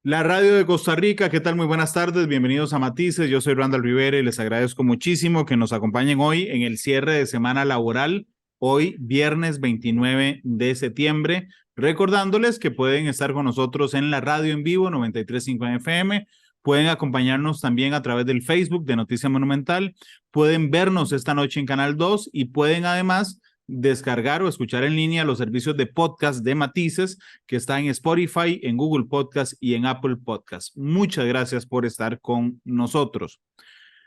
La radio de Costa Rica, ¿qué tal? Muy buenas tardes, bienvenidos a Matices. Yo soy Randall Rivera y les agradezco muchísimo que nos acompañen hoy en el cierre de semana laboral, hoy viernes 29 de septiembre, recordándoles que pueden estar con nosotros en la radio en vivo 93.5 FM, pueden acompañarnos también a través del Facebook de Noticia Monumental, pueden vernos esta noche en Canal 2 y pueden además descargar o escuchar en línea los servicios de podcast de Matices que está en Spotify, en Google Podcast y en Apple Podcast. Muchas gracias por estar con nosotros.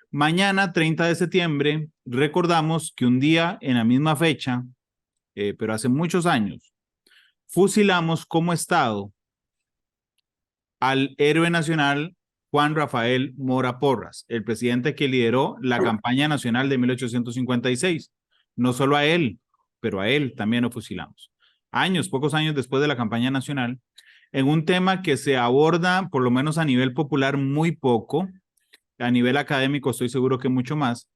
Mañana, 30 de septiembre, recordamos que un día en la misma fecha, pero hace muchos años, fusilamos como Estado al héroe nacional Juan Rafael Mora Porras, el presidente que lideró la campaña nacional de 1856. No solo a él, pero a él también lo fusilamos. Pocos años después de la campaña nacional, en un tema que se aborda, por lo menos a nivel popular, muy poco, a nivel académico estoy seguro que mucho más,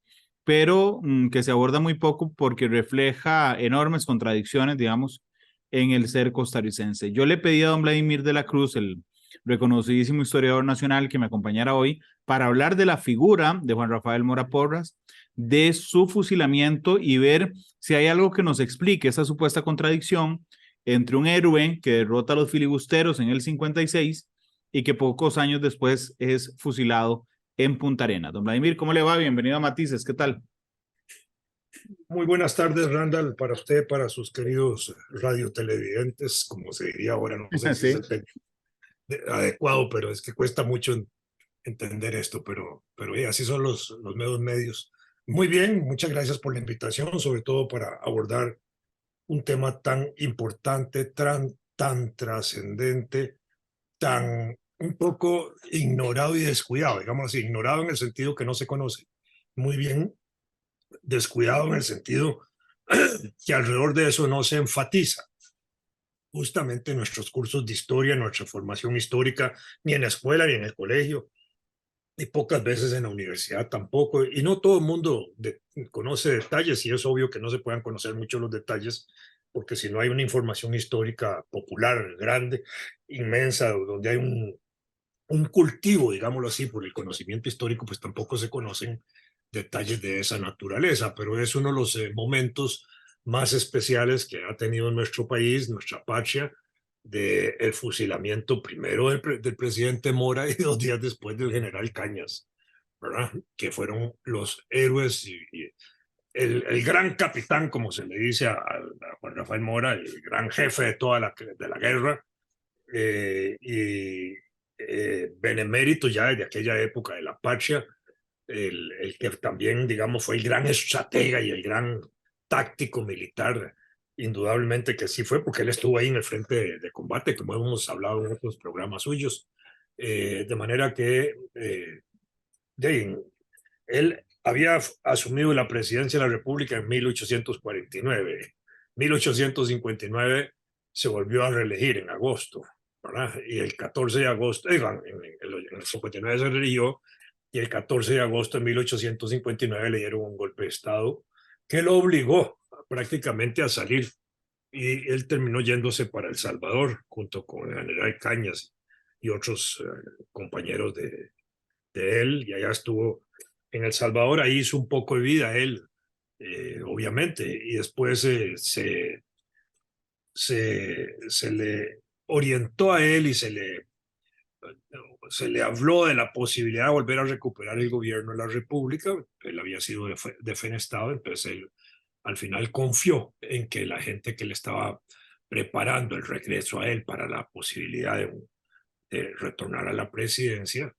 pero que se aborda muy poco porque refleja enormes contradicciones, digamos, en el ser costarricense. Yo le pedí a don Vladimir de la Cruz, el reconocidísimo historiador nacional, que me acompañara hoy para hablar de la figura de Juan Rafael Mora Porras, de su fusilamiento y ver si hay algo que nos explique esa supuesta contradicción entre un héroe que derrota a los filibusteros en el 56 y que pocos años después es fusilado en Punta Arenas. Don Vladimir, ¿cómo le va? Bienvenido a Matices, ¿qué tal? Muy buenas tardes, Randall, para usted, para sus queridos radiotelevidentes, como se diría ahora, no sé si es Sí. el término adecuado, pero es que cuesta mucho entender esto, pero así son los medios. Muy bien, muchas gracias por la invitación, sobre todo para abordar un tema tan importante, tan trascendente, tan un poco ignorado y descuidado, digamos así, ignorado en el sentido que no se conoce muy bien, descuidado en el sentido que alrededor de eso no se enfatiza justamente en nuestros cursos de historia, nuestra formación histórica, ni en la escuela, ni en el colegio, y pocas veces en la universidad tampoco. Y no todo el mundo conoce detalles, y es obvio que no se puedan conocer mucho los detalles, porque si no hay una información histórica popular, grande, inmensa, donde hay un cultivo, digámoslo así, por el conocimiento histórico, pues tampoco se conocen detalles de esa naturaleza, pero es uno de los momentos más especiales que ha tenido nuestro país, nuestra patria, del fusilamiento primero del presidente Mora y 2 días después del general Cañas, ¿verdad? Que fueron los héroes y el gran capitán, como se le dice a Juan Rafael Mora, el gran jefe de toda de la guerra, y benemérito ya desde aquella época de la patria, el que también, digamos, fue el gran estratega y el gran táctico militar, indudablemente que sí fue, porque él estuvo ahí en el frente de combate, como hemos hablado en otros programas suyos, de manera que él había asumido la presidencia de la República en 1849. 1859 se volvió a reelegir en agosto, ¿verdad? Y el 14 de agosto, en el 59 se reeligió, y el 14 de agosto de 1859 le dieron un golpe de Estado que lo obligó prácticamente a salir, y él terminó yéndose para El Salvador junto con el general Cañas y otros compañeros de él, y allá estuvo en El Salvador. Ahí hizo un poco de vida él, obviamente, y después se le orientó a él y se le habló de la posibilidad de volver a recuperar el gobierno de la República. Él había sido defenestado, entonces él al final confió en que la gente que le estaba preparando el regreso a él para la posibilidad de retornar a la presidencia,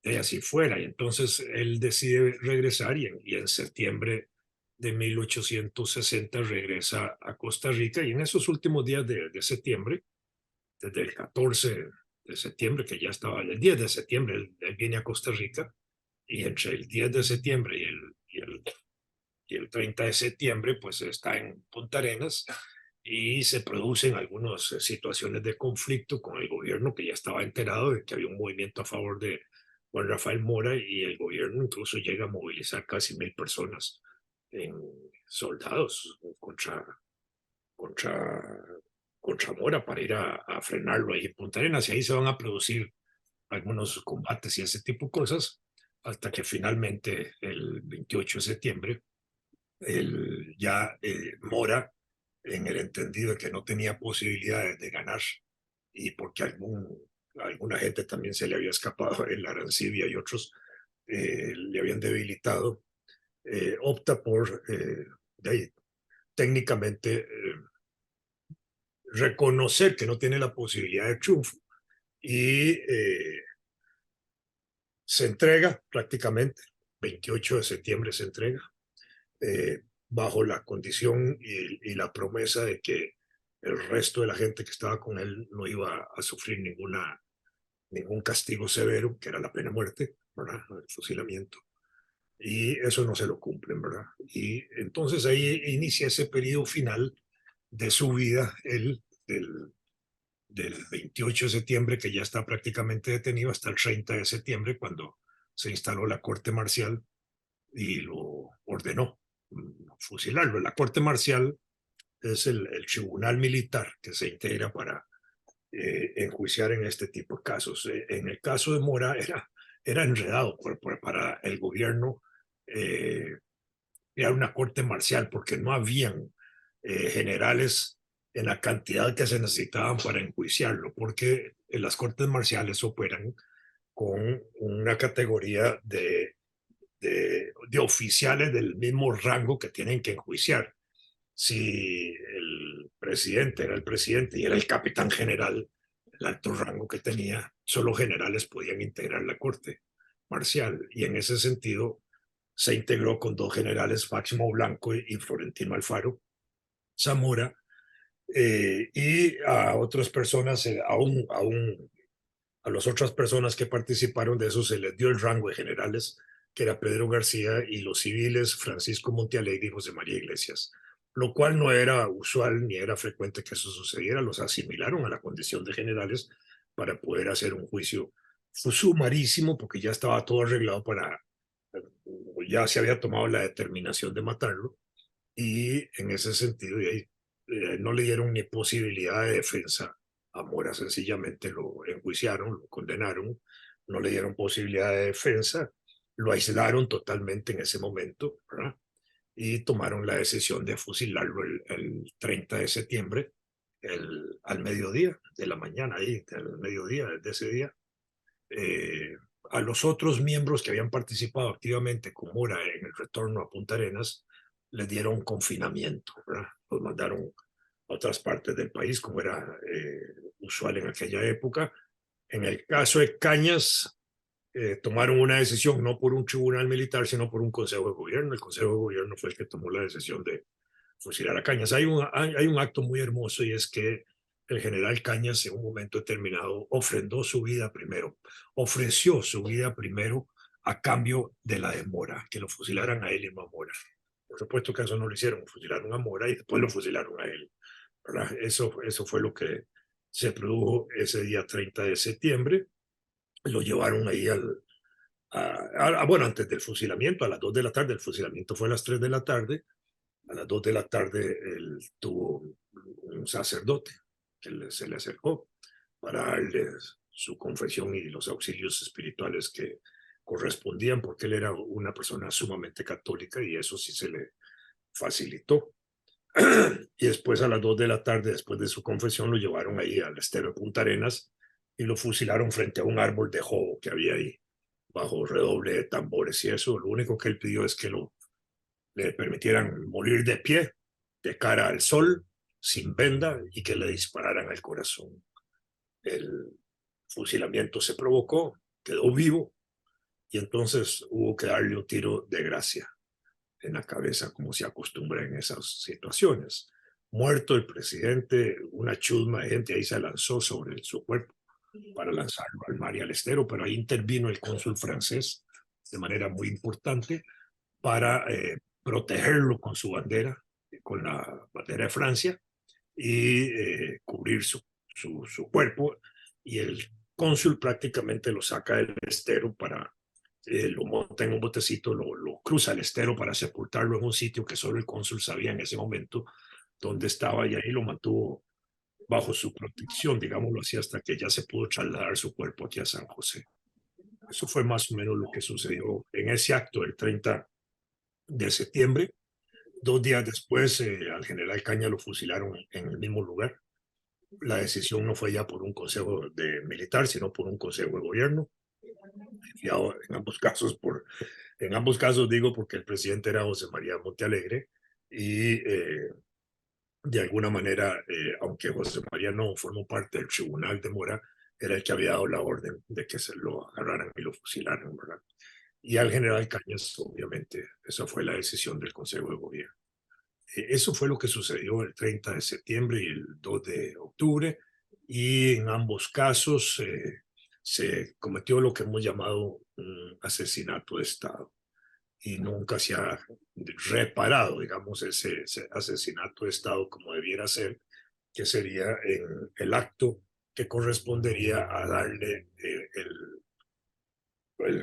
de así fuera. Y entonces él decide regresar, y en septiembre de 1860 regresa a Costa Rica, y en esos últimos días de septiembre, desde el 14 de septiembre, que ya estaba el 10 de septiembre, él viene a Costa Rica, y entre el 10 de septiembre y el 30 de septiembre, pues está en Punta Arenas, y se producen algunas situaciones de conflicto con el gobierno, que ya estaba enterado de que había un movimiento a favor de Juan Rafael Mora, y el gobierno incluso llega a movilizar casi 1,000 personas en soldados contra, contra Mora para ir a frenarlo ahí en Punta Arenas, y ahí se van a producir algunos combates y ese tipo de cosas, hasta que finalmente el 28 de septiembre Mora, en el entendido de que no tenía posibilidades de ganar y porque alguna gente también se le había escapado, el Arancibia y otros le habían debilitado, opta por técnicamente reconocer que no tiene la posibilidad de triunfo y se entrega prácticamente, 28 de septiembre se entrega, bajo la condición y la promesa de que el resto de la gente que estaba con él no iba a sufrir ningún castigo severo, que era la pena de muerte, ¿verdad? El fusilamiento. Y eso no se lo cumplen, ¿verdad? Y entonces ahí inicia ese periodo final de su vida, del 28 de septiembre, que ya está prácticamente detenido, hasta el 30 de septiembre, cuando se instaló la corte marcial y lo ordenó fusilarlo. La corte marcial es el tribunal militar que se integra para enjuiciar en este tipo de casos. En el caso de Mora era enredado para el gobierno. Era una corte marcial porque no habían generales en la cantidad que se necesitaban para enjuiciarlo, porque las cortes marciales operan con una categoría de oficiales del mismo rango que tienen que enjuiciar. Si el presidente era el presidente y era el capitán general, el alto rango que tenía, solo generales podían integrar la corte marcial. Y en ese sentido se integró con dos generales, Máximo Blanco y Florentino Alfaro Zamora, y a otras personas, a las otras personas que participaron de eso se les dio el rango de generales, que era Pedro García, y los civiles Francisco Montealegre y José María Iglesias, lo cual no era usual ni era frecuente que eso sucediera. Los asimilaron a la condición de generales para poder hacer un juicio sumarísimo, porque ya estaba todo arreglado ya se había tomado la determinación de matarlo, y en ese sentido no le dieron ni posibilidad de defensa a Mora, sencillamente lo enjuiciaron, lo condenaron, no le dieron posibilidad de defensa, lo aislaron totalmente en ese momento, ¿verdad? Y tomaron la decisión de fusilarlo el 30 de septiembre, al mediodía de la mañana, ahí, al mediodía de ese día. Eh, a los otros miembros que habían participado activamente con Mora en el retorno a Punta Arenas, les dieron confinamiento, ¿verdad? Los mandaron a otras partes del país, como era usual en aquella época. En el caso de Cañas, tomaron una decisión no por un tribunal militar, sino por un consejo de gobierno. El consejo de gobierno fue el que tomó la decisión de fusilar a Cañas. Hay un acto muy hermoso, y es que el general Cañas en un momento determinado ofreció su vida primero a cambio de la de Mora, que lo fusilaran a él y no a Mora. Por supuesto que eso no lo hicieron, fusilaron a Mora y después lo fusilaron a él, ¿verdad? Eso fue lo que se produjo ese día 30 de septiembre. Lo llevaron ahí bueno, antes del fusilamiento, a las 2 de la tarde. El fusilamiento fue a las 3 de la tarde. A las 2 de la tarde él tuvo un sacerdote que se le acercó para darle su confesión y los auxilios espirituales que correspondían, porque él era una persona sumamente católica y eso sí se le facilitó. Y después, a las 2 de la tarde, después de su confesión, lo llevaron ahí al estero de Punta Arenas y lo fusilaron frente a un árbol de jobo que había ahí, bajo redoble de tambores y eso. Lo único que él pidió es que le permitieran morir de pie, de cara al sol, sin venda, y que le dispararan al corazón. El fusilamiento se provocó, quedó vivo, y entonces hubo que darle un tiro de gracia en la cabeza, como se acostumbra en esas situaciones. Muerto el presidente, una chusma de gente ahí se lanzó sobre su cuerpo para lanzarlo al mar y al estero, pero ahí intervino el cónsul francés de manera muy importante para protegerlo con su bandera, con la bandera de Francia, y cubrir su cuerpo. Y el cónsul prácticamente lo saca del estero lo monta en un botecito, lo cruza el estero para sepultarlo en un sitio que solo el cónsul sabía en ese momento dónde estaba, y ahí lo mantuvo bajo su protección, digámoslo así, hasta que ya se pudo trasladar su cuerpo aquí a San José. Eso fue más o menos lo que sucedió en ese acto del 30 de septiembre. 2 días después, al general Cañas lo fusilaron en el mismo lugar. La decisión no fue ya por un consejo militar, sino por un consejo de gobierno. En ambos casos, digo, porque el presidente era José María Montealegre y de alguna manera, aunque José María no formó parte del tribunal de Mora, era el que había dado la orden de que se lo agarraran y lo fusilaran, ¿verdad? Y al general Cañas, obviamente, esa fue la decisión del Consejo de Gobierno. Eso fue lo que sucedió el 30 de septiembre y el 2 de octubre, y en ambos casos se cometió lo que hemos llamado un asesinato de Estado, y nunca se ha reparado, digamos, ese asesinato de Estado como debiera ser, que sería en el acto que correspondería a darle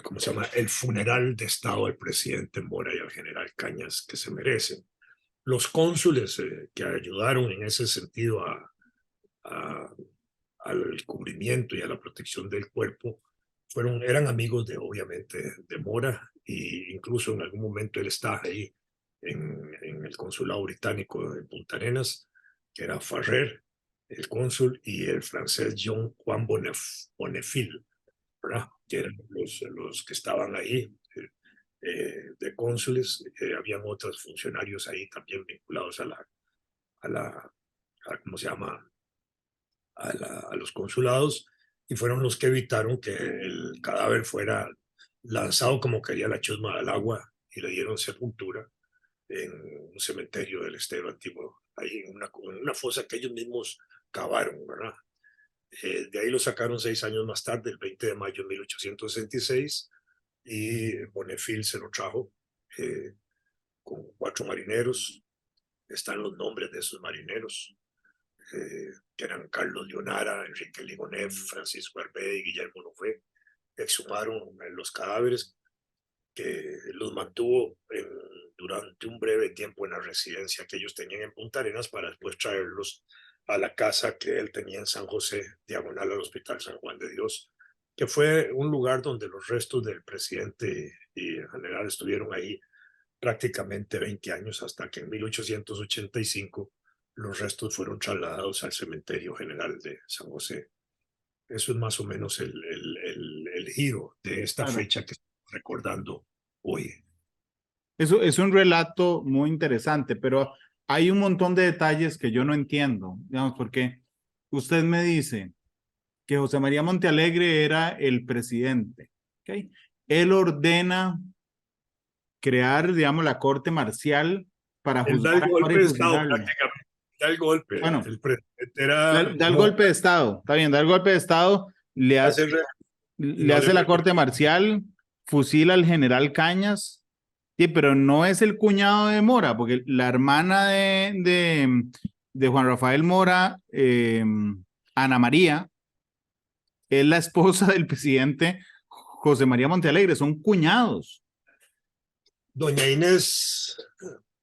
¿cómo se llama? El funeral de Estado al presidente Mora y al general Cañas que se merecen. Los cónsules que ayudaron en ese sentido a, al cubrimiento y a la protección del cuerpo eran amigos obviamente, de Mora, e incluso en algún momento él estaba ahí en el consulado británico de Punta Arenas, que era Farrer, el cónsul, y el francés Jean Juan Bonnefil, ¿verdad? Que eran los que estaban ahí de cónsules. Habían otros funcionarios ahí también vinculados ¿cómo se llama? A los consulados, y fueron los que evitaron que el cadáver fuera lanzado como quería la chusma al agua, y le dieron sepultura en un cementerio del Estero Antiguo, ahí en una fosa que ellos mismos cavaron, ¿verdad? De ahí lo sacaron 6 años más tarde, el 20 de mayo de 1866, y Bonnefil se lo trajo con 4 marineros. Están los nombres de esos marineros, que eran Carlos Leonara, Enrique Ligoneff, Francisco Arbé y Guillermo Nufé. Exhumaron los cadáveres, que los mantuvo durante un breve tiempo en la residencia que ellos tenían en Punta Arenas, para después traerlos a la casa que él tenía en San José, diagonal al Hospital San Juan de Dios, que fue un lugar donde los restos del presidente y el general estuvieron ahí prácticamente 20 años, hasta que en 1885 los restos fueron trasladados al Cementerio General de San José. Eso es más o menos el giro de esta Claro. fecha que estamos recordando hoy. Eso es un relato muy interesante, pero hay un montón de detalles que yo no entiendo, digamos, porque usted me dice que José María Montealegre era el presidente, ¿ok? Él ordena crear, digamos, la corte marcial para Él da el juzgar a Mora golpe y de Estado fusilarlo. prácticamente, da el golpe. Bueno, El presidente era da el golpe de Estado, está bien, da el golpe de Estado, y le no le hace la permite. corte marcial, fusila al general Cañas, sí, pero no es el cuñado de Mora, porque la hermana de Juan Rafael Mora, Ana María, es la esposa del presidente José María Montealegre, son cuñados. Doña Inés,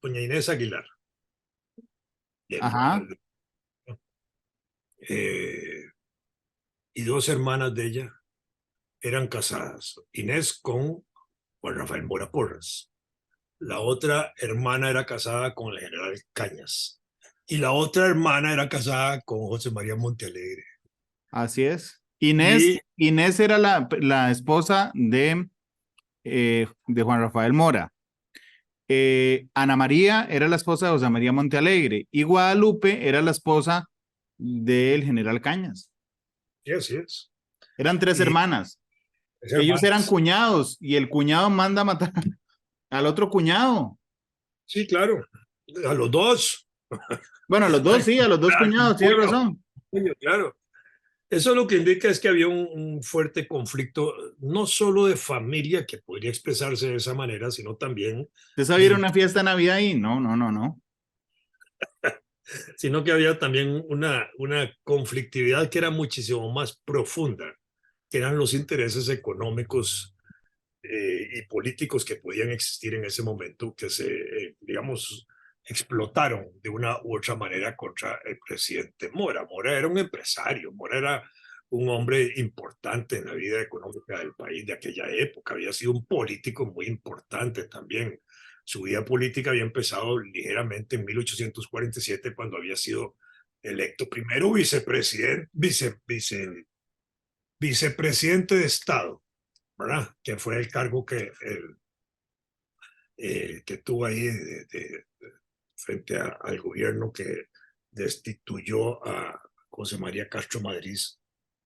doña Inés Aguilar. Bien, Ajá. y 2 hermanas de ella eran casadas. Inés con Juan Rafael Mora Porras. La otra hermana era casada con el general Cañas. Y la otra hermana era casada con José María Montealegre. Así es. Inés, Y Inés era la esposa de Juan Rafael Mora. Ana María era la esposa de José María Montealegre y Guadalupe era la esposa del general Cañas. sí, así es. Eran tres Y hermanas. Ellos eran hermanas. cuñados y el cuñado manda a matar al otro cuñado. Sí, claro. A los dos. Bueno, a los dos sí, a los dos cuñados, tiene razón. Claro. Eso lo que indica es que había un fuerte conflicto, no solo de familia, que podría expresarse de esa manera, sino también ¿Usted sabía ir a de, una fiesta de Navidad ahí? No, no, no, no. sino que había también una conflictividad que era muchísimo más profunda, que eran los intereses económicos y políticos que podían existir en ese momento, que digamos, explotaron de una u otra manera contra el presidente Mora. Mora era un empresario, Mora era un hombre importante en la vida económica del país de aquella época, había sido un político muy importante también. Su vida política había empezado ligeramente en 1847 cuando había sido electo primero vicepresidente de Estado, ¿verdad? Que fue el cargo que tuvo ahí frente al gobierno que destituyó a José María Castro Madrid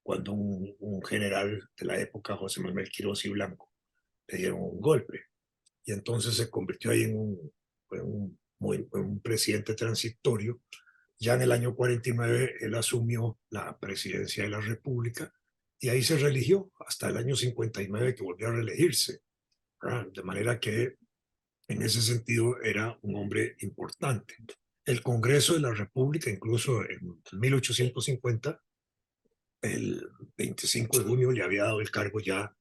cuando un general de la época, José Manuel Quirós y Blanco, le dieron un golpe. Y entonces se convirtió ahí en un presidente transitorio. Ya en el año 49 él asumió la presidencia de la República y ahí se religió hasta el año 59 que volvió a reelegirse, ¿verdad? De manera que en ese sentido era un hombre importante. El Congreso de la República, incluso en 1850, el 25 de junio, le había dado el cargo ya,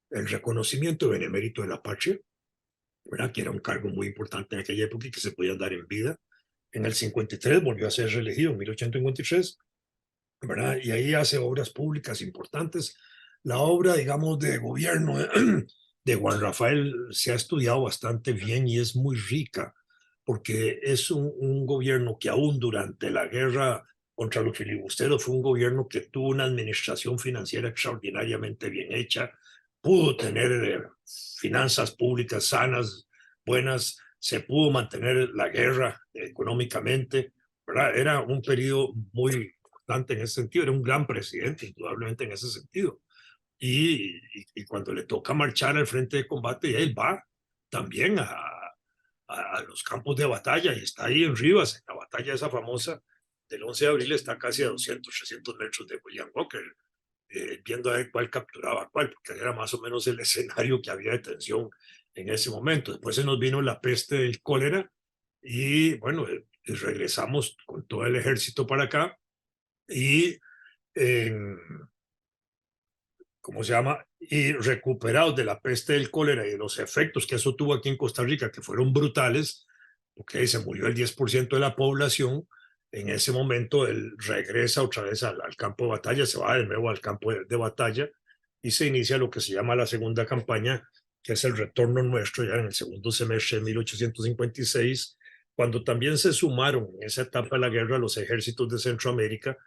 el reconocimiento benemérito de la patria, ¿verdad? Que era un cargo muy importante en aquella época y que se podía dar en vida. En el 53 volvió a ser reelegido, en 1853, ¿verdad? Y ahí hace obras públicas importantes. La obra, digamos, de gobierno de Juan Rafael se ha estudiado bastante bien y es muy rica, porque es un gobierno que aún durante la guerra contra los filibusteros fue un gobierno que tuvo una administración financiera extraordinariamente bien hecha, pudo tener finanzas públicas sanas, buenas, se pudo mantener la guerra económicamente, ¿verdad? Era un periodo muy importante en ese sentido, era un gran presidente, indudablemente en ese sentido. Y cuando le toca marchar al frente de combate, él va también a los campos de batalla y está ahí en Rivas, en la batalla esa famosa del 11 de abril, está casi a 200, 300 metros de William Walker, viendo a ver cuál capturaba a cuál, porque era más o menos el escenario que había de tensión en ese momento. Después se nos vino la peste del cólera y bueno, regresamos con todo el ejército para acá y ¿cómo se llama? Y recuperados de la peste del cólera y de los efectos que eso tuvo aquí en Costa Rica, que fueron brutales, porque se murió el 10% de la población, en ese momento él regresa otra vez al campo de batalla, se va de nuevo al campo de batalla y se inicia lo que se llama la segunda campaña, que es el retorno nuestro ya en el segundo semestre de 1856, cuando también se sumaron en esa etapa de la guerra los ejércitos de Centroamérica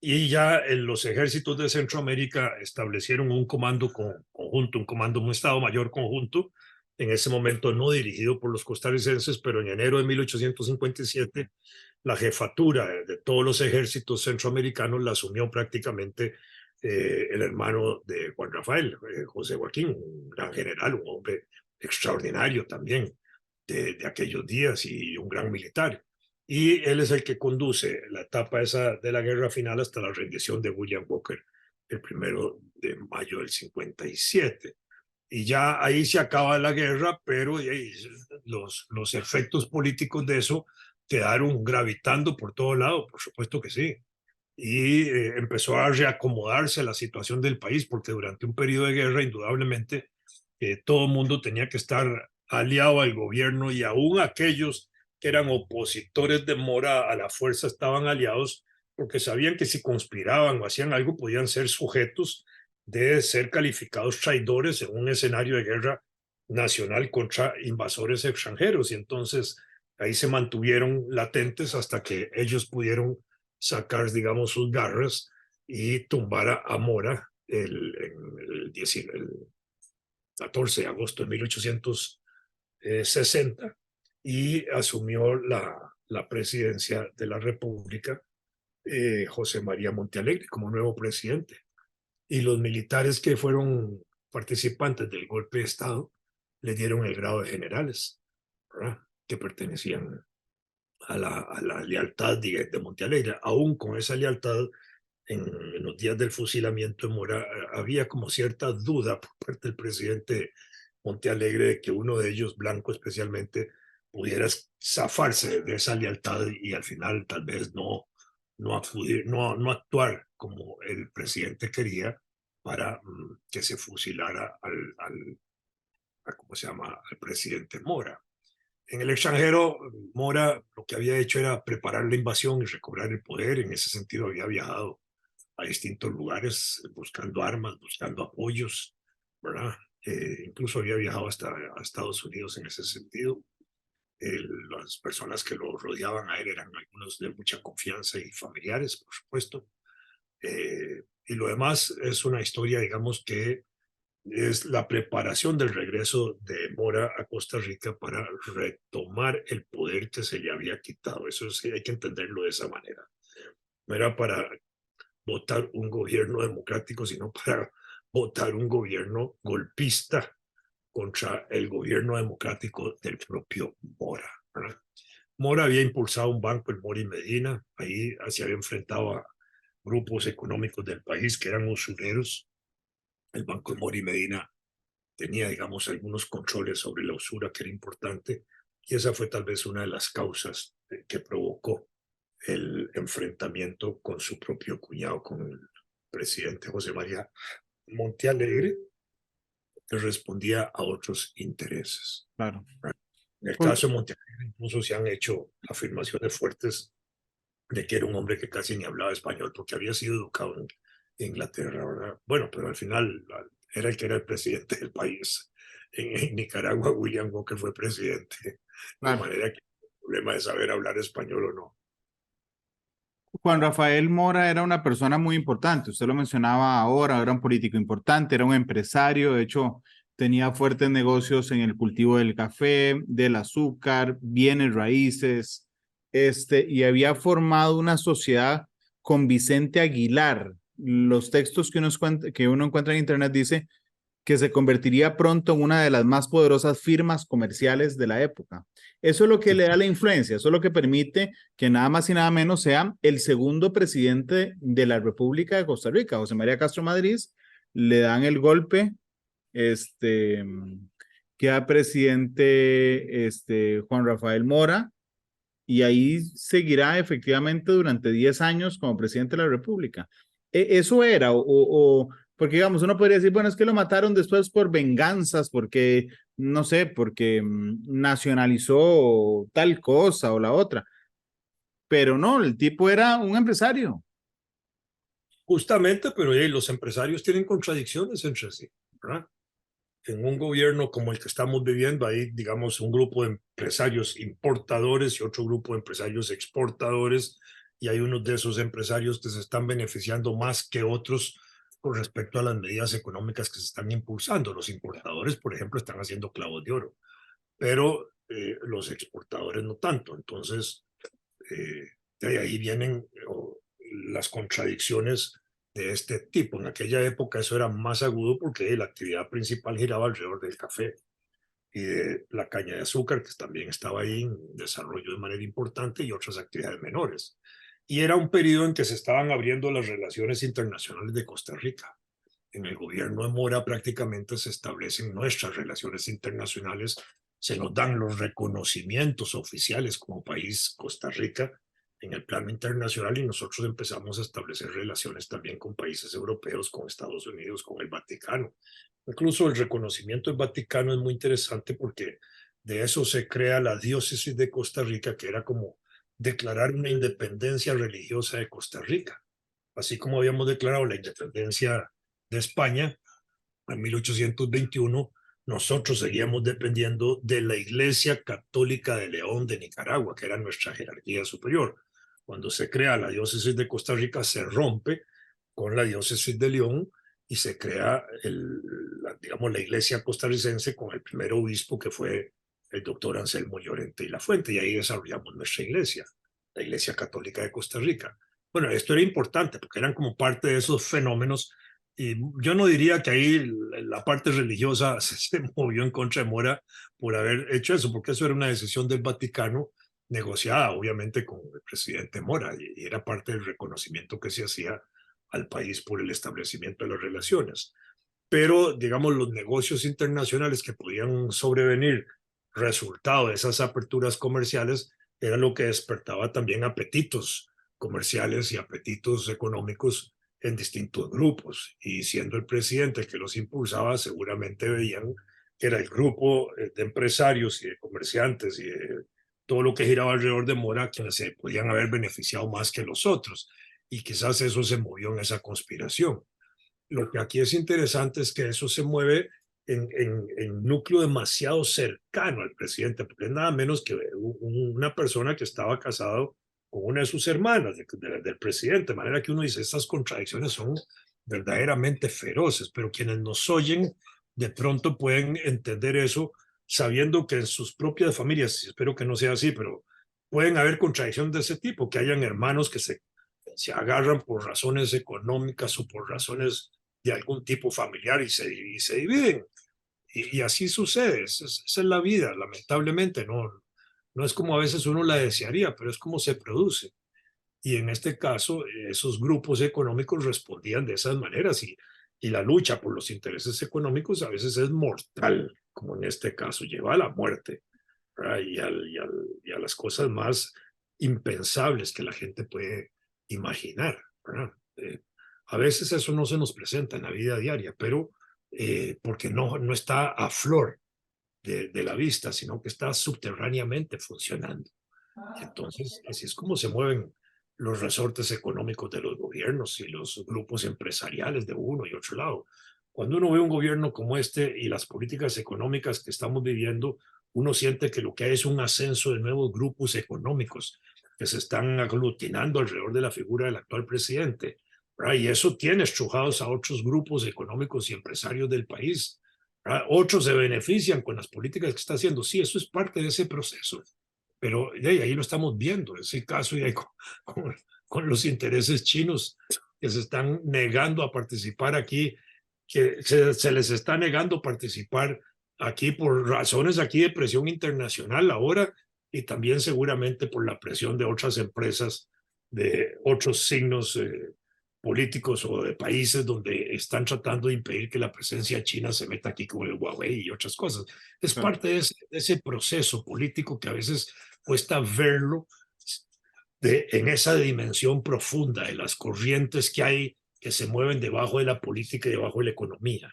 y ya los ejércitos de Centroamérica establecieron un comando conjunto, un Estado Mayor conjunto, en ese momento no dirigido por los costarricenses, pero en enero de 1857 la jefatura de todos los ejércitos centroamericanos la asumió prácticamente el hermano de Juan Rafael, José Joaquín, un gran general, un hombre extraordinario también de aquellos días y un gran militar. Y él es el que conduce la etapa esa de la guerra final hasta la rendición de William Walker el 1 de mayo del 57. Y ya ahí se acaba la guerra, pero los efectos políticos de eso quedaron gravitando por todo lado, por supuesto que sí. Y empezó a reacomodarse la situación del país, porque durante un periodo de guerra, indudablemente, todo el mundo tenía que estar aliado al gobierno y aún aquellos que eran opositores de Mora a la fuerza estaban aliados porque sabían que si conspiraban o hacían algo podían ser sujetos de ser calificados traidores en un escenario de guerra nacional contra invasores extranjeros. Y entonces ahí se mantuvieron latentes hasta que ellos pudieron sacar, digamos, sus garras y tumbar a Mora el 14 de agosto de 1860 y asumió la presidencia de la República José María Montealegre como nuevo presidente. Y los militares que fueron participantes del golpe de Estado le dieron el grado de generales, ¿verdad? Que pertenecían a la lealtad de Montealegre. Aún con esa lealtad, en los días del fusilamiento de Mora, había como cierta duda por parte del presidente Montealegre de que uno de ellos, Blanco especialmente, pudiera zafarse de esa lealtad y al final tal vez no actuar como el presidente quería para que se fusilara ¿cómo se llama?, al presidente Mora. En el extranjero, Mora lo que había hecho era preparar la invasión y recobrar el poder. En ese sentido había viajado a distintos lugares buscando armas, buscando apoyos, ¿verdad? Incluso había viajado hasta a Estados Unidos en ese sentido. Las personas que lo rodeaban a él eran algunos de mucha confianza y familiares, por supuesto. Y lo demás es una historia, digamos, que es la preparación del regreso de Mora a Costa Rica para retomar el poder que se le había quitado. Eso sí, hay que entenderlo de esa manera. No era para votar un gobierno democrático, sino para votar un gobierno golpista contra el gobierno democrático del propio Mora, ¿verdad? Mora había impulsado un banco, el Mori Medina, ahí se había enfrentado a grupos económicos del país que eran usureros. El banco de Mori Medina tenía, digamos, algunos controles sobre la usura que era importante, y esa fue tal vez una de las causas que provocó el enfrentamiento con su propio cuñado, con el presidente José María Montealegre, que respondía a otros intereses. Claro. En el caso de Montealegre incluso se han hecho afirmaciones fuertes de que era un hombre que casi ni hablaba español porque había sido educado en Inglaterra, ¿verdad? Bueno, pero al final era el que era el presidente del país. En Nicaragua, William Walker fue presidente, de Claro. manera que el problema de saber hablar español o no. Juan Rafael Mora era una persona muy importante, usted lo mencionaba ahora, era un político importante, era un empresario, de hecho tenía fuertes negocios en el cultivo del café, del azúcar, bienes raíces, y había formado una sociedad con Vicente Aguilar. Los textos que uno encuentra en internet dice que se convertiría pronto en una de las más poderosas firmas comerciales de la época. Eso es lo que Sí. le da la influencia, eso es lo que permite que nada más y nada menos sea el segundo presidente de la República de Costa Rica, José María Castro Madrid, le dan el golpe, queda presidente Juan Rafael Mora, y ahí seguirá efectivamente durante 10 años como presidente de la República. Eso era, porque digamos, uno podría decir, bueno, es que lo mataron después por venganzas, porque, no sé, porque nacionalizó tal cosa o la otra, pero no, el tipo era un empresario. Justamente, pero los empresarios tienen contradicciones entre sí, ¿verdad? En un gobierno como el que estamos viviendo, hay, digamos, un grupo de empresarios importadores y otro grupo de empresarios exportadores, y hay unos de esos empresarios que se están beneficiando más que otros con respecto a las medidas económicas que se están impulsando. Los importadores, por ejemplo, están haciendo clavos de oro, pero los exportadores no tanto. Entonces, de ahí vienen las contradicciones de este tipo. En aquella época eso era más agudo porque la actividad principal giraba alrededor del café y de la caña de azúcar, que también estaba ahí en desarrollo de manera importante, y otras actividades menores. Y era un periodo en que se estaban abriendo las relaciones internacionales de Costa Rica. En el gobierno de Mora prácticamente se establecen nuestras relaciones internacionales, se nos dan los reconocimientos oficiales como país Costa Rica en el plano internacional, y nosotros empezamos a establecer relaciones también con países europeos, con Estados Unidos, con el Vaticano. Incluso el reconocimiento del Vaticano es muy interesante porque de eso se crea la diócesis de Costa Rica, que era como declarar una independencia religiosa de Costa Rica. Así como habíamos declarado la independencia de España en 1821, nosotros seguíamos dependiendo de la Iglesia Católica de León de Nicaragua, que era nuestra jerarquía superior. Cuando se crea la diócesis de Costa Rica, se rompe con la diócesis de León y se crea, digamos, la Iglesia costarricense con el primer obispo, que fue el doctor Anselmo Llorente y La Fuente, y ahí desarrollamos nuestra iglesia, la Iglesia Católica de Costa Rica. Bueno, esto era importante porque eran como parte de esos fenómenos, y yo no diría que ahí la parte religiosa se movió en contra de Mora por haber hecho eso, porque eso era una decisión del Vaticano negociada obviamente con el presidente Mora, y era parte del reconocimiento que se hacía al país por el establecimiento de las relaciones. Pero, digamos, los negocios internacionales que podían sobrevenir resultado de esas aperturas comerciales era lo que despertaba también apetitos comerciales y apetitos económicos en distintos grupos. Y siendo el presidente el que los impulsaba, seguramente veían que era el grupo de empresarios y de comerciantes y de todo lo que giraba alrededor de Mora, quienes se podían haber beneficiado más que los otros. Y quizás eso se movió en esa conspiración. Lo que aquí es interesante es que eso se mueve en un núcleo demasiado cercano al presidente, porque es nada menos que una persona que estaba casado con una de sus hermanas del presidente, de manera que uno dice, estas contradicciones son verdaderamente feroces, pero quienes nos oyen de pronto pueden entender eso sabiendo que en sus propias familias, y espero que no sea así, pero pueden haber contradicciones de ese tipo, que hayan hermanos que se agarran por razones económicas o por razones de algún tipo familiar y se dividen. Y así sucede, esa es la vida, lamentablemente, no es como a veces uno la desearía, pero es como se produce. Y en este caso, esos grupos económicos respondían de esas maneras y la lucha por los intereses económicos a veces es mortal, como en este caso, lleva a la muerte, ¿verdad? Y a las cosas más impensables que la gente puede imaginar, ¿verdad? A veces eso no se nos presenta en la vida diaria, pero porque no está a flor de la vista, sino que está subterráneamente funcionando. Entonces, así es como se mueven los resortes económicos de los gobiernos y los grupos empresariales de uno y otro lado. Cuando uno ve un gobierno como este y las políticas económicas que estamos viviendo, uno siente que lo que hay es un ascenso de nuevos grupos económicos que se están aglutinando alrededor de la figura del actual presidente, ¿verdad? Y eso tiene estrujados a otros grupos económicos y empresarios del país, ¿verdad? Otros se benefician con las políticas que está haciendo. Sí, eso es parte de ese proceso, pero ahí lo estamos viendo, ese caso y ahí con los intereses chinos que se están negando a participar aquí, que se les está negando participar aquí por razones aquí de presión internacional ahora y también seguramente por la presión de otras empresas de otros signos políticos o de países donde están tratando de impedir que la presencia china se meta aquí como el Huawei y otras cosas. Es parte de ese proceso político que a veces cuesta verlo en esa dimensión profunda de las corrientes que hay que se mueven debajo de la política y debajo de la economía.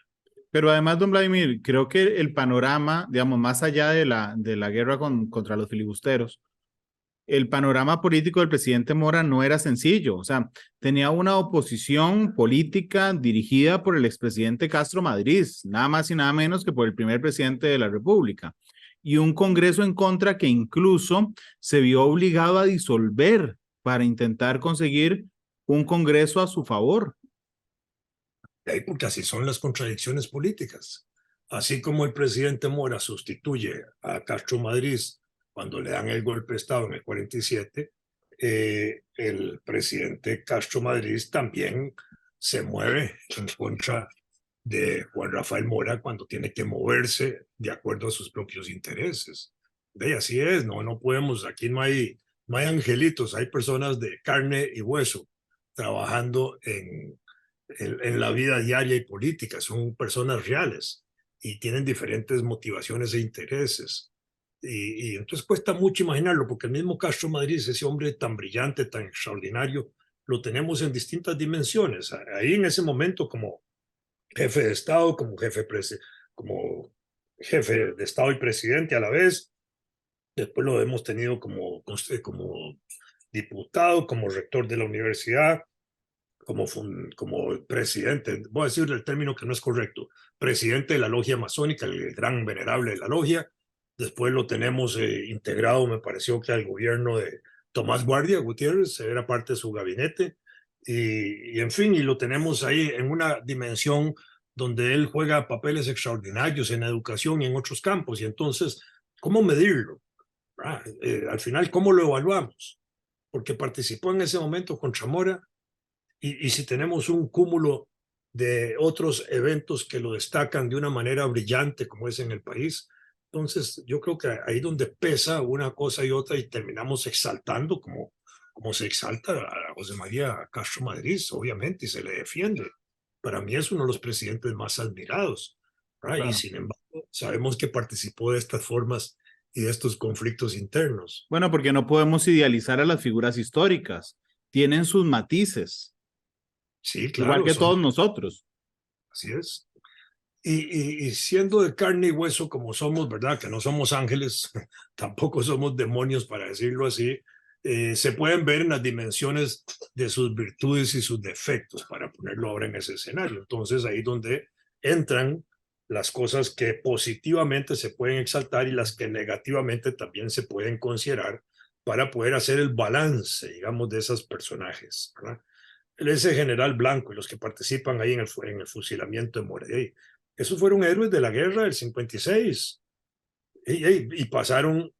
Pero además, don Vladimir, creo que el panorama, digamos, más allá de la guerra contra los filibusteros, el panorama político del presidente Mora no era sencillo. O sea, tenía una oposición política dirigida por el expresidente Castro Madrid, nada más y nada menos que por el primer presidente de la República, y un Congreso en contra que incluso se vio obligado a disolver para intentar conseguir un Congreso a su favor. Porque así son las contradicciones políticas. Así como el presidente Mora sustituye a Castro Madrid cuando le dan el golpe de Estado en el 47, el presidente Castro Madrid también se mueve en contra de Juan Rafael Mora cuando tiene que moverse de acuerdo a sus propios intereses. De así es, no podemos, aquí no hay angelitos, hay personas de carne y hueso trabajando en la vida diaria y política, son personas reales y tienen diferentes motivaciones e intereses. Y entonces cuesta mucho imaginarlo, porque el mismo Castro Madrid, ese hombre tan brillante, tan extraordinario, lo tenemos en distintas dimensiones. Ahí en ese momento como jefe de Estado, como jefe de Estado y presidente a la vez. Después lo hemos tenido como diputado, como rector de la universidad, como presidente, voy a decir el término que no es correcto, presidente de la logia masónica, el gran venerable de la logia. Después lo tenemos integrado, me pareció que al gobierno de Tomás Guardia Gutiérrez, era parte de su gabinete, y en fin, y lo tenemos ahí en una dimensión donde él juega papeles extraordinarios en educación y en otros campos, y entonces, ¿cómo medirlo? Al final, ¿cómo lo evaluamos? Porque participó en ese momento con Chamora, y si tenemos un cúmulo de otros eventos que lo destacan de una manera brillante, como es en el país, entonces yo creo que ahí donde pesa una cosa y otra y terminamos exaltando como se exalta a José María Castro Madrid, obviamente, y se le defiende. Para mí es uno de los presidentes más admirados, ¿verdad? Y Claro. sin embargo, sabemos que participó de estas formas y de estos conflictos internos. Bueno, porque no podemos idealizar a las figuras históricas. Tienen sus matices, Sí, igual claro, que son, todos nosotros. así es. y siendo de carne y hueso como somos, ¿verdad? Que no somos ángeles, tampoco somos demonios, para decirlo así, se pueden ver en las dimensiones de sus virtudes y sus defectos, para ponerlo ahora en ese escenario. Entonces, ahí donde entran las cosas que positivamente se pueden exaltar y las que negativamente también se pueden considerar para poder hacer el balance, digamos, de esos personajes, ¿verdad? Ese general Blanco y los que participan ahí en el fusilamiento de Morey, esos fueron héroes de la guerra del 56 y pasaron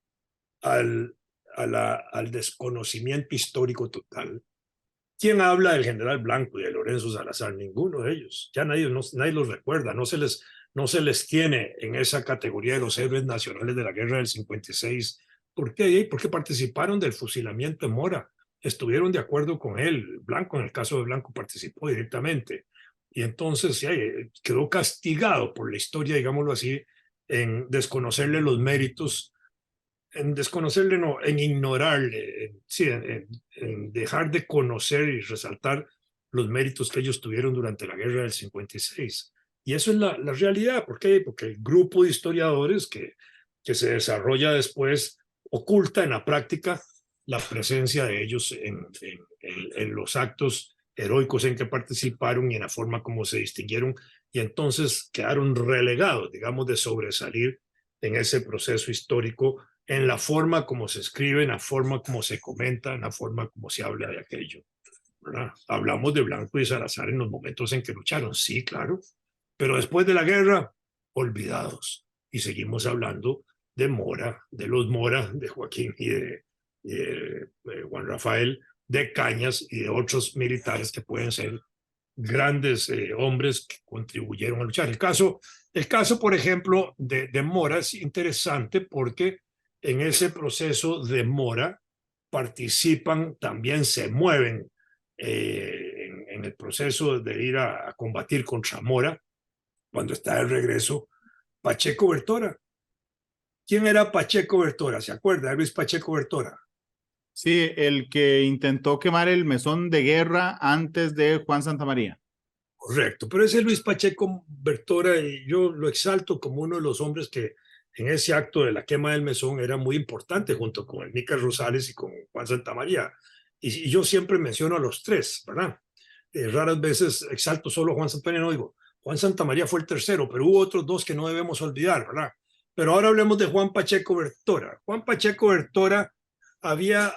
al, al desconocimiento histórico total. ¿Quién habla del general Blanco y de Lorenzo Salazar? Ninguno de ellos. Ya nadie los recuerda, no se les tiene en esa categoría de los héroes nacionales de la guerra del 56. ¿Por qué? Porque participaron del fusilamiento de Mora. Estuvieron de acuerdo con él. Blanco, en el caso de Blanco, participó directamente. Y entonces quedó castigado por la historia, digámoslo así, en desconocerle los méritos, en desconocerle, no, en ignorarle, sí, en dejar de conocer y resaltar los méritos que ellos tuvieron durante la guerra del 56. Y eso es la realidad. ¿Por qué? Porque el grupo de historiadores que se desarrolla después oculta en la práctica la presencia de ellos en los actos heroicos en que participaron y en la forma como se distinguieron, y entonces quedaron relegados, digamos, de sobresalir en ese proceso histórico, en la forma como se escribe, en la forma como se comenta, en la forma como se habla de aquello, ¿verdad? Hablamos de Blanco y Salazar en los momentos en que lucharon, sí, claro, pero después de la guerra, olvidados. Y seguimos hablando de Mora, de los Mora, de Joaquín de Juan Rafael, de Cañas y de otros militares que pueden ser grandes hombres que contribuyeron a luchar. El caso, por ejemplo, de Mora es interesante porque en ese proceso de Mora participan, también se mueven en el proceso de ir a combatir contra Mora, cuando está de regreso, Pacheco Bertora. ¿Quién era Pacheco Bertora? ¿Se acuerda de Luis Pacheco Bertora? Sí, el que intentó quemar el mesón de guerra antes de Juan Santamaría. Correcto, pero ese Luis Pacheco Bertora, y yo lo exalto como uno de los hombres que en ese acto de la quema del mesón era muy importante, junto con el Nica Rosales y con Juan Santamaría. Y yo siempre menciono a los tres, ¿verdad? Raras veces exalto solo a Juan Santamaría, no digo, Juan Santamaría fue el tercero, pero hubo otros dos que no debemos olvidar, ¿verdad? Pero ahora hablemos de Juan Pacheco Bertora. Juan Pacheco Bertora había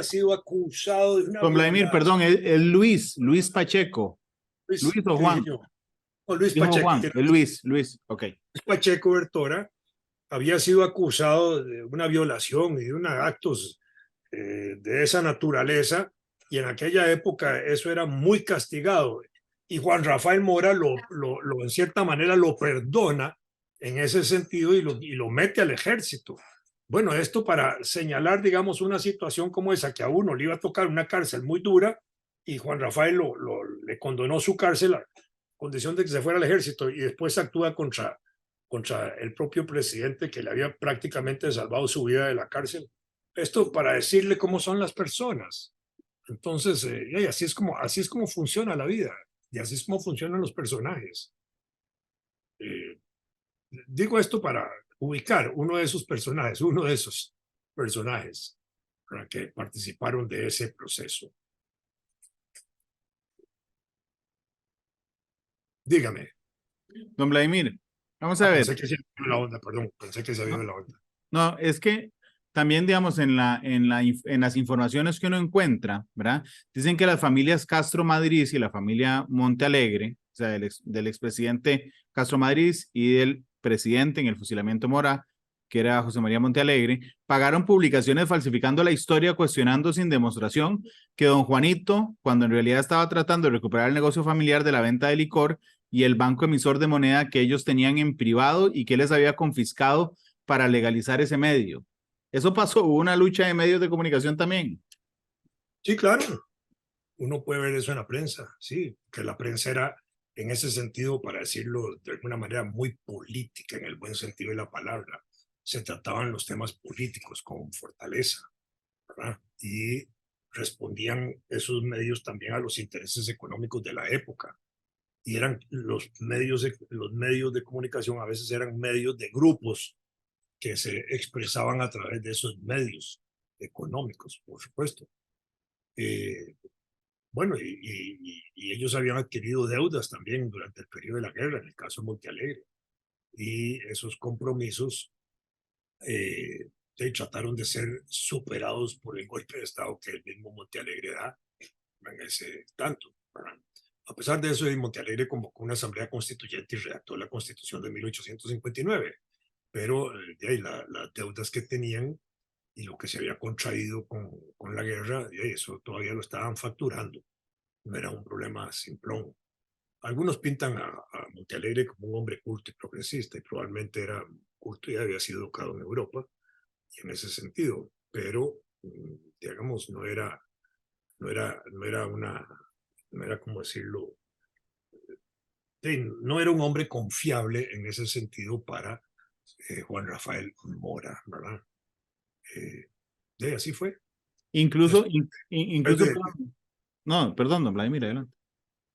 sido acusado de una Don Vladimir, violación. perdón, es Luis Pacheco. Luis, Luis o ¿qué dije Juan. yo? O Luis Dijo Pacheco, Juan, es Luis, ok. Luis Pacheco Bertora había sido acusado de una violación y de unos actos de esa naturaleza, y en aquella época eso era muy castigado. Y Juan Rafael Mora en cierta manera lo perdona en ese sentido y lo mete al ejército. Bueno, esto para señalar, digamos, una situación como esa, que a uno le iba a tocar una cárcel muy dura, y Juan Rafael le condonó su cárcel a condición de que se fuera al ejército, y después actúa contra el propio presidente, que le había prácticamente salvado su vida de la cárcel. Esto para decirle cómo son las personas. Entonces, y así es como funciona la vida, y así es como funcionan los personajes. Eh, Digo esto para ubicar uno de esos personajes para que participaron de ese proceso. Dígame. Don Vladimir, vamos a ver. Pensé que se había ido la onda, perdón, pensé que se había ido No, la onda. no, es que también, digamos, en las informaciones que uno encuentra, ¿verdad? Dicen que las familias Castro Madrid y la familia Monte Alegre, o sea, del expresidente Castro Madrid y del presidente en el fusilamiento Mora, que era José María Monte Alegre, pagaron publicaciones falsificando la historia, cuestionando sin demostración que don Juanito, cuando en realidad estaba tratando de recuperar el negocio familiar de la venta de licor y el banco emisor de moneda que ellos tenían en privado y que les había confiscado para legalizar ese medio. Eso pasó, hubo una lucha de medios de comunicación también. Sí, claro, uno puede ver eso en la prensa, sí, que la prensa era, en ese sentido, para decirlo de alguna manera, muy política en el buen sentido de la palabra. Se trataban los temas políticos con fortaleza, ¿verdad? Y respondían esos medios también a los intereses económicos de la época. y eran los medios de comunicación, a veces eran medios de grupos que se expresaban a través de esos medios económicos, por supuesto. Eh, bueno, y ellos habían adquirido deudas también durante el periodo de la guerra, en el caso de Montealegre, y esos compromisos trataron de ser superados por el golpe de Estado que el mismo Montealegre da en ese tanto, ¿verdad? A pesar de eso, Montealegre convocó una asamblea constituyente y redactó la Constitución de 1859, pero las deudas que tenían y lo que se había contraído con la guerra, eso todavía lo estaban facturando. No era un problema simplón. Algunos pintan a Montealegre como un hombre culto y progresista, y probablemente era culto y había sido educado en Europa, y en ese sentido, pero, digamos, no era como decirlo, no era un hombre confiable en ese sentido para Juan Rafael Mora, ¿verdad? Así fue. Incluso, Después incluso, de, no, perdón, don Vladimir, adelante.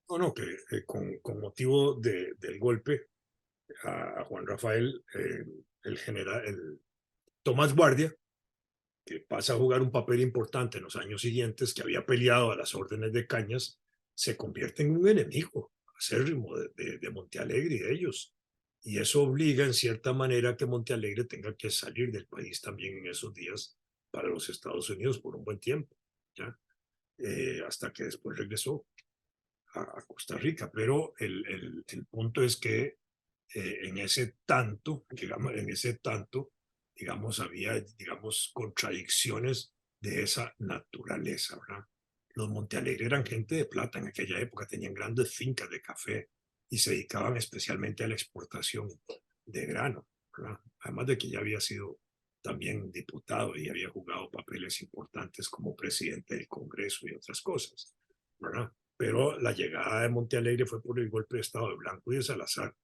no, que con motivo del golpe a Juan Rafael, el general, el Tomás Guardia, que pasa a jugar un papel importante en los años siguientes, que había peleado a las órdenes de Cañas, se convierte en un enemigo acérrimo de Montealegre y de ellos. Y eso obliga en cierta manera a que Montealegre tenga que salir del país también en esos días para los Estados Unidos por un buen tiempo, ¿ya? Hasta que después regresó a Costa Rica. Pero el punto es que en ese tanto, digamos, había, digamos, contradicciones de esa naturaleza, ¿verdad? Los Montealegre eran gente de plata en aquella época, tenían grandes fincas de café y se dedicaban especialmente a la exportación de grano, ¿verdad? Además de que ya había sido también diputado y había jugado papeles importantes como presidente del Congreso y otras cosas, ¿verdad? Pero la llegada de Montealegre fue por el golpe de Estado de Blanco y de Salazar,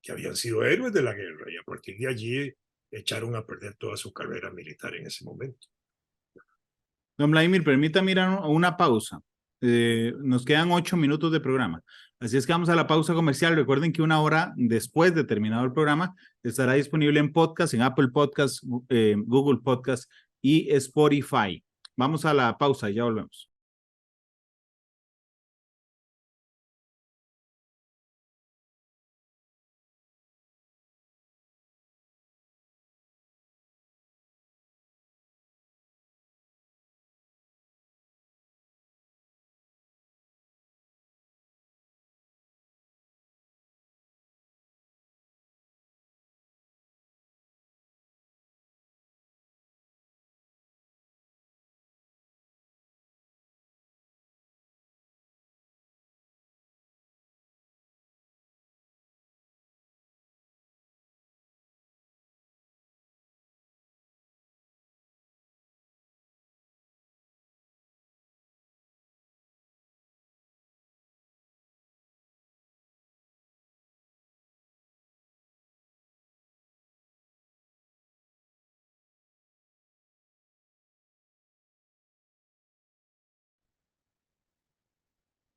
que habían sido héroes de la guerra, y a partir de allí echaron a perder toda su carrera militar en ese momento. Don Vladimir, permítame ir a una pausa. Nos quedan 8 minutos de programa. Así es que vamos a la pausa comercial. Recuerden que una hora después de terminado el programa estará disponible en podcast, en Apple Podcast, Google Podcast y Spotify. Vamos a la pausa y ya volvemos.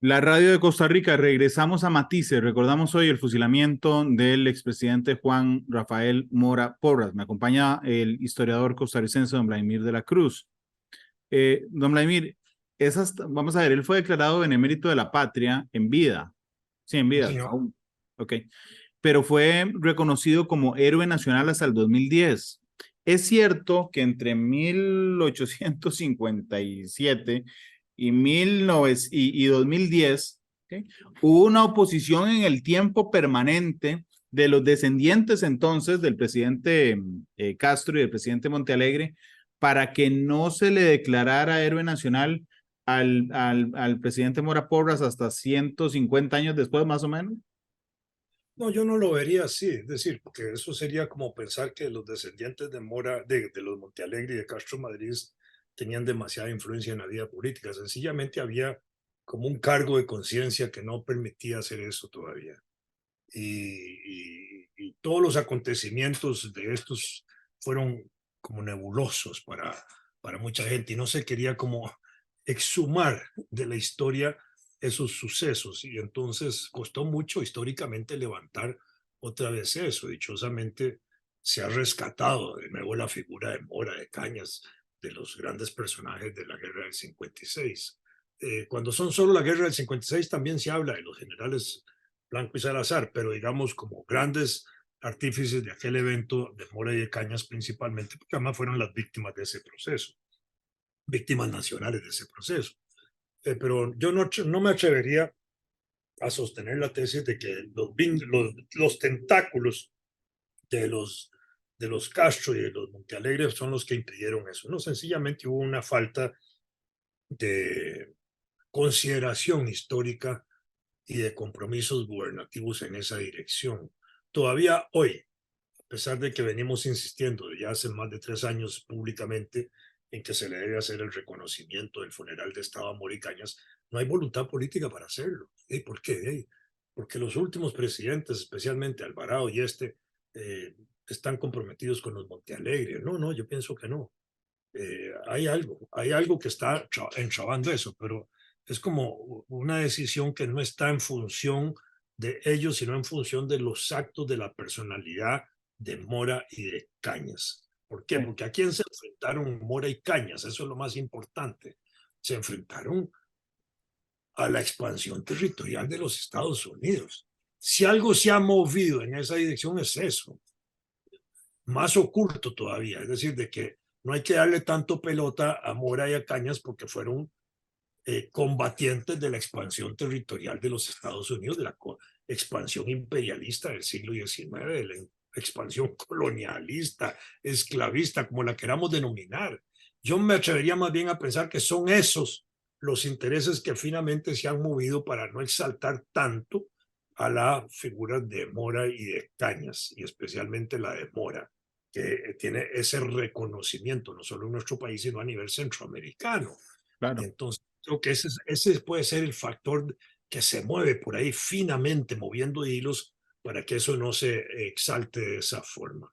La radio de Costa Rica, regresamos a Matices. Recordamos hoy el fusilamiento del expresidente Juan Rafael Mora Porras. Me acompaña el historiador costarricense don Vladimir de la Cruz. Don Vladimir, vamos a ver, él fue declarado benemérito de la patria en vida. Sí, en Sí, vida, señor. aún. Ok. Pero fue reconocido como héroe nacional hasta el 2010. Es cierto que entre 1857 y 2010, ¿okay?, hubo una oposición en el tiempo permanente de los descendientes entonces del presidente Castro y del presidente Montealegre para que no se le declarara héroe nacional al presidente Mora Porras hasta 150 años después, más o menos. No, yo no lo vería así, es decir, porque eso sería como pensar que los descendientes de Mora, de los Montealegre y de Castro Madrid tenían demasiada influencia en la vida política. Sencillamente había como un cargo de conciencia que no permitía hacer eso todavía. Y todos los acontecimientos de estos fueron como nebulosos para mucha gente y no se quería como exhumar de la historia esos sucesos y entonces costó mucho históricamente levantar otra vez eso. Dichosamente se ha rescatado de nuevo la figura de Mora, de Cañas, de los grandes personajes de la guerra del 56. Cuando son solo la guerra del 56 también se habla de los generales Blanco y Salazar, pero digamos como grandes artífices de aquel evento de Mora y de Cañas principalmente, porque además fueron las víctimas de ese proceso, víctimas nacionales de ese proceso. Pero yo no me atrevería a sostener la tesis de que los tentáculos de los Castro y de los Montealegre son los que impidieron eso. No, sencillamente hubo una falta de consideración histórica y de compromisos gubernativos en esa dirección. Todavía hoy, a pesar de que venimos insistiendo ya hace más de 3 años públicamente en que se le debe hacer el reconocimiento del funeral de Estado a Mora y Cañas, no hay voluntad política para hacerlo. ¿Por qué? Porque los últimos presidentes, especialmente Alvarado y están comprometidos con los Montealegre. No, yo pienso que no. Hay algo que está enchabando eso, pero es como una decisión que no está en función de ellos, sino en función de los actos de la personalidad de Mora y de Cañas. ¿Por qué? Sí. Porque ¿a quién se enfrentaron Mora y Cañas? Eso es lo más importante. Se enfrentaron a la expansión territorial de los Estados Unidos. Si algo se ha movido en esa dirección es eso, más oculto todavía, es decir, de que no hay que darle tanto pelota a Mora y a Cañas porque fueron combatientes de la expansión territorial de los Estados Unidos, de la expansión imperialista del siglo XIX, de la expansión colonialista, esclavista, como la queramos denominar. Yo me atrevería más bien a pensar que son esos los intereses que finalmente se han movido para no exaltar tanto a la figura de Mora y de Cañas, y especialmente la de Mora, que tiene ese reconocimiento no solo en nuestro país, sino a nivel centroamericano. Claro. Entonces, creo que ese puede ser el factor que se mueve por ahí finamente, moviendo hilos para que eso no se exalte de esa forma,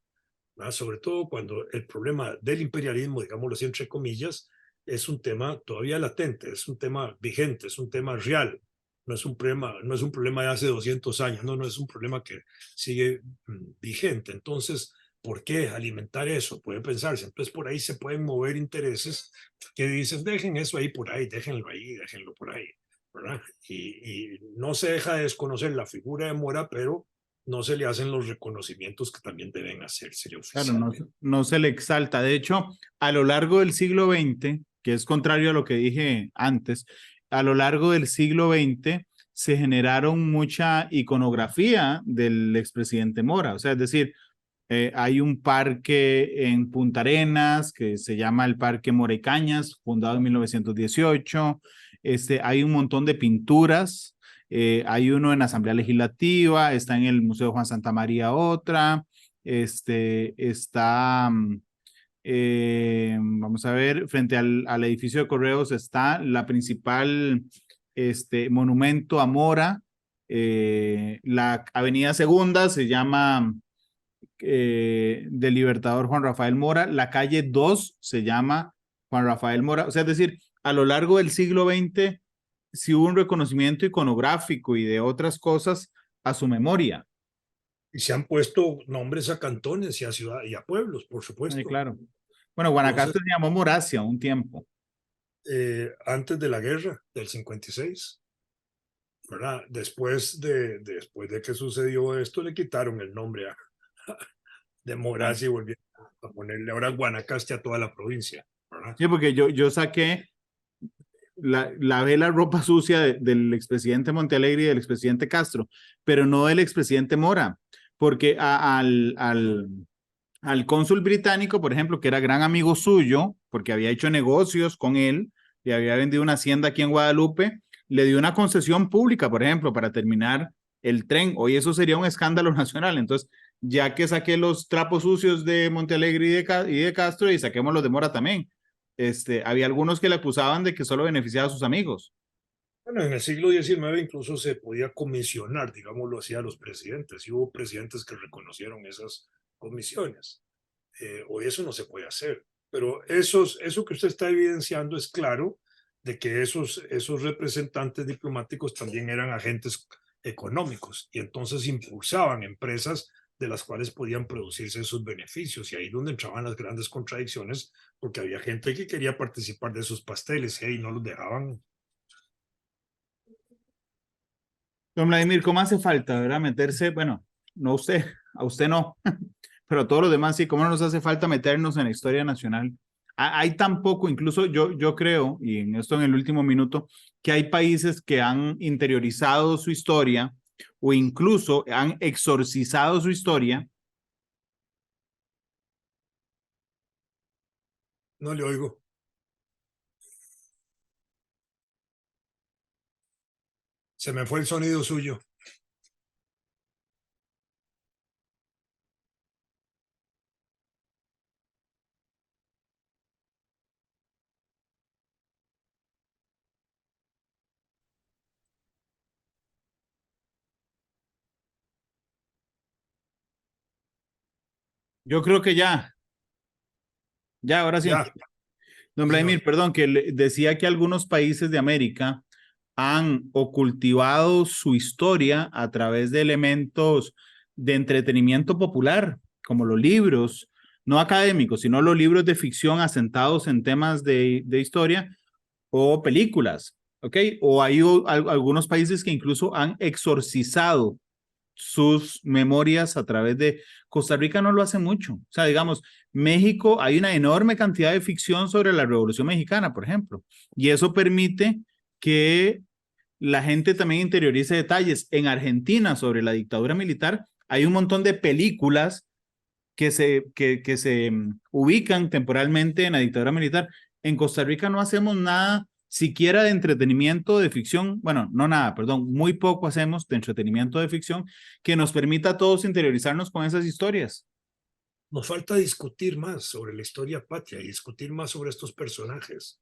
¿verdad? Sobre todo cuando el problema del imperialismo, digámoslo así entre comillas, es un tema todavía latente, es un tema vigente, es un tema real. No es un problema de hace 200 años, no es un problema que sigue vigente. Entonces, ¿por qué alimentar eso? Puede pensarse. Entonces, por ahí se pueden mover intereses que dicen, dejen eso ahí por ahí, déjenlo por ahí, ¿verdad? Y no se deja de desconocer la figura de Mora, pero no se le hacen los reconocimientos que también deben hacerse Claro, no, oficialmente. no se le exalta. De hecho, a lo largo del siglo XX, que es contrario a lo que dije antes, a lo largo del siglo XX se generaron mucha iconografía del expresidente Mora. O sea, es decir, hay un parque en Punta Arenas que se llama el Parque Mora y Cañas, fundado en 1918. Hay un montón de pinturas. Hay uno en la Asamblea Legislativa, está en el Museo Juan Santa María otra. Está, vamos a ver, frente al edificio de Correos está la principal monumento a Mora. La Avenida Segunda se llama del Libertador Juan Rafael Mora. La calle 2 se llama Juan Rafael Mora. O sea, es decir, a lo largo del siglo XX sí hubo un reconocimiento iconográfico y de otras cosas a su memoria. Y se han puesto nombres a cantones y a ciudades y a pueblos, por supuesto. Claro. Bueno, Entonces, Guanacaste se llamó Moracia un tiempo. antes de la guerra del 56, ¿verdad? Después de que sucedió esto, le quitaron el nombre de Claro. Morazi y volvieron a ponerle ahora Guanacaste a toda la provincia, ¿verdad? Sí, porque yo saqué, lavé la ropa sucia del expresidente Montealegre y del expresidente Castro, pero no del expresidente Mora, porque al cónsul británico, por ejemplo, que era gran amigo suyo, porque había hecho negocios con él y había vendido una hacienda aquí en Guadalupe, le dio una concesión pública, por ejemplo, para terminar el tren. Hoy eso sería un escándalo nacional. Entonces, ya que saqué los trapos sucios de Montealegre y de Castro y saquemos los de Mora también. Había algunos que le acusaban de que solo beneficiaba a sus amigos. Bueno, en el siglo XIX incluso se podía comisionar, digámoslo así, a los presidentes, y hubo presidentes que reconocieron esas comisiones. Hoy eso no se puede hacer, pero eso que usted está evidenciando es claro de que esos representantes diplomáticos también eran agentes económicos y entonces impulsaban empresas de las cuales podían producirse esos beneficios. Y ahí donde entraban las grandes contradicciones, porque había gente que quería participar de esos pasteles y ahí no los dejaban. Don Vladimir, ¿cómo hace falta, verdad? Meterse, bueno, no usted, a usted no, pero a todos los demás sí, ¿cómo nos hace falta meternos en la historia nacional? Hay tan poco, incluso yo creo, y en esto en el último minuto, que hay países que han interiorizado su historia o incluso han exorcizado su historia. No le oigo. Se me fue el sonido suyo. Yo creo que ya, ahora sí. Ya, Don señor. Vladimir, perdón, que decía que algunos países de América han o cultivado su historia a través de elementos de entretenimiento popular, como los libros, no académicos, sino los libros de ficción asentados en temas de historia o películas, ¿ok? O hay algunos países que incluso han exorcizado sus memorias a través de Costa Rica no lo hace mucho. O sea, digamos, México, hay una enorme cantidad de ficción sobre la Revolución Mexicana, por ejemplo, y eso permite que la gente también interiorice detalles. En Argentina, sobre la dictadura militar, hay un montón de películas que se ubican temporalmente en la dictadura militar. En Costa Rica no hacemos nada siquiera de entretenimiento de ficción, bueno, no nada, perdón, muy poco hacemos de entretenimiento de ficción que nos permita a todos interiorizarnos con esas historias. Nos falta discutir más sobre la historia patria y discutir más sobre estos personajes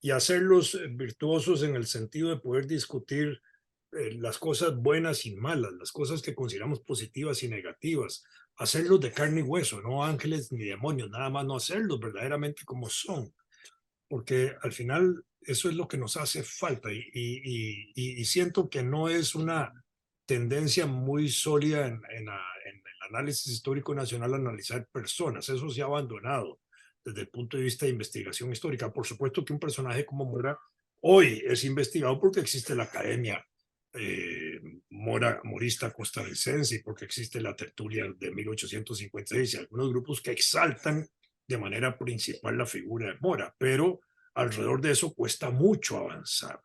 y hacerlos virtuosos en el sentido de poder discutir las cosas buenas y malas, las cosas que consideramos positivas y negativas, hacerlos de carne y hueso, no ángeles ni demonios, nada más no hacerlos verdaderamente como son, porque al final eso es lo que nos hace falta y siento que no es una tendencia muy sólida en el análisis histórico nacional analizar personas, eso se ha abandonado desde el punto de vista de investigación histórica. Por supuesto que un personaje como Mora hoy es investigado porque existe la Academia Morista Costarricense y porque existe la tertulia de 1856 y algunos grupos que exaltan de manera principal la figura de Mora, pero alrededor de eso cuesta mucho avanzar.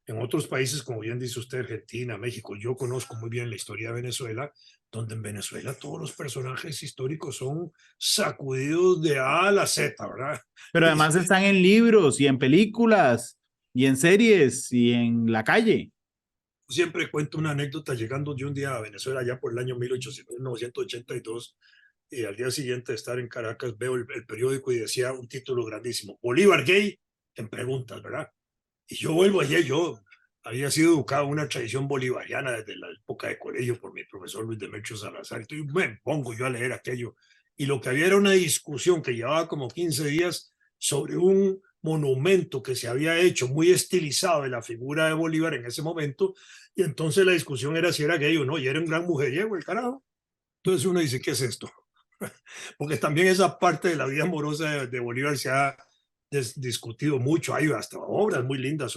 En otros países, como bien dice usted, Argentina, México, yo conozco muy bien la historia de Venezuela, donde en Venezuela todos los personajes históricos son sacudidos de A a la Z, ¿verdad? Pero además están en libros y en películas y en series y en la calle. Siempre cuento una anécdota llegando yo un día a Venezuela ya por el año 1982 y al día siguiente de estar en Caracas veo el periódico y decía un título grandísimo, Bolívar gay, en preguntas, ¿verdad? Y yo vuelvo ayer, yo había sido educado en una tradición bolivariana desde la época de colegio por mi profesor Luis Demetrio Salazar. Entonces me pongo yo a leer aquello. Y lo que había era una discusión que llevaba como 15 días sobre un monumento que se había hecho muy estilizado de la figura de Bolívar en ese momento. Y entonces la discusión era si era gay o no. Y era un gran mujeriego el carajo. Entonces uno dice, ¿qué es esto? Porque también esa parte de la vida amorosa de Bolívar se ha discutido mucho. Hay hasta obras muy lindas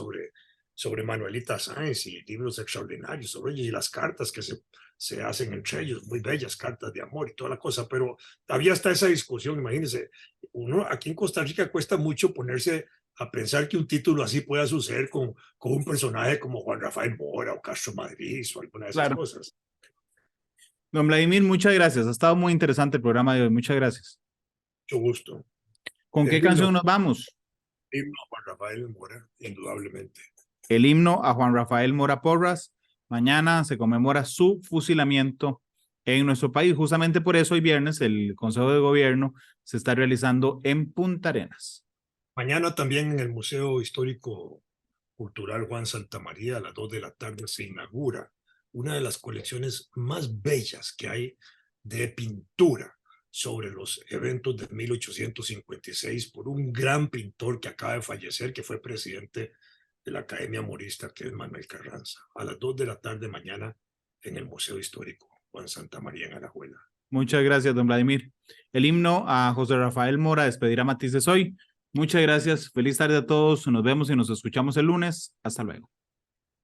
sobre Manuelita Sáenz y libros extraordinarios sobre ella y las cartas que se hacen entre ellos, muy bellas cartas de amor y toda la cosa, pero había hasta esa discusión, imagínense, uno aquí en Costa Rica cuesta mucho ponerse a pensar que un título así pueda suceder con un personaje como Juan Rafael Mora o Castro Madrid o alguna de esas Claro. cosas. Don Vladimir, muchas gracias. Ha estado muy interesante el programa de hoy. Muchas gracias. Mucho gusto. ¿Con qué El himno, canción nos vamos? himno a Juan Rafael Mora, indudablemente. El himno a Juan Rafael Mora Porras. Mañana se conmemora su fusilamiento en nuestro país. Justamente por eso hoy viernes el Consejo de Gobierno se está realizando en Punta Arenas. Mañana también en el Museo Histórico Cultural Juan Santamaría a las 2 de la tarde se inaugura una de las colecciones más bellas que hay de pintura sobre los eventos de 1856 por un gran pintor que acaba de fallecer, que fue presidente de la Academia Morista, que es Manuel Carranza, a las 2 de la tarde mañana en el Museo Histórico Juan Santamaría en Alajuela. Muchas gracias, don Vladimir. El himno a José Rafael Mora despedirá Matices hoy. Muchas gracias. Feliz tarde a todos. Nos vemos y nos escuchamos el lunes. Hasta luego.